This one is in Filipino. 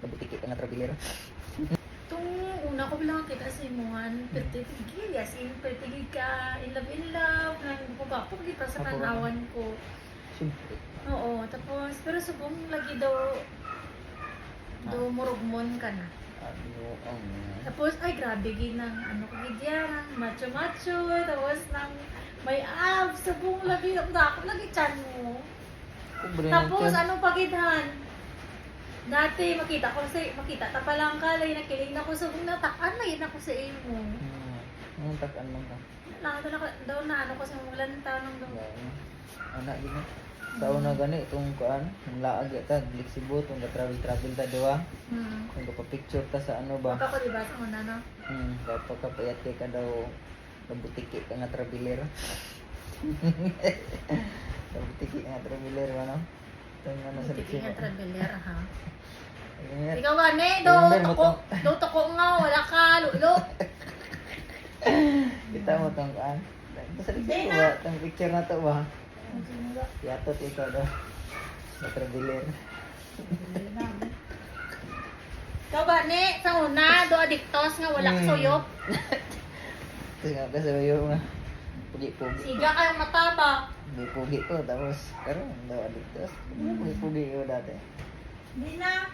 Nabutiki ka nga traveler. Itong una ko bilang kita sa imuhan, pertigil, as in, pertigil ka, in love, nang pagpapag kita sa Apo. tanawan ko. Siyempre. Oo, tapos, pero subong lagi daw, murugmon ka na. Ano ang... Tapos, ay grabe ginang, ano ko gidya, macho-macho, tapos nang may abs, subong lagi, ako lagi chan mo. Kubre Tapos, natin. anong pagidhan? Dati, makita ta pa lang ka, lay nakiling na ko, subong natakan, lay na ko sa imo. Anong takan lang ka? Daw na ano ko sa mga lanta ng daw. Anak gini. Sa una gani itong kuan, ang laag ta, flexible tong travel ta diwa. Kung picture ta sa ano ba? Baka ko diba sa una, no? Kapag kapayat ka daw nabutiki ka nga traveler. Nabutiki ka nga traveler ano? Itong ano sa Buti nga traveler, ha? Ayan. Ikaw gani, Remember mo do toko nga, wala ka, lulo. Kita mo tong kuan. Ito sa Hindi picture na. ba? Itong picture na to ba? Yatot ito daw. Na traveler. Ikaw ba, ni, sa una, do adiktos nga, wala ka suyop. Ito nga kasi yung mga pugi-pugi. Siga kayong mataba. Pugi-pugi ko tapos karon daw adiktos. Pugi-pugi ko dati. Hindi na.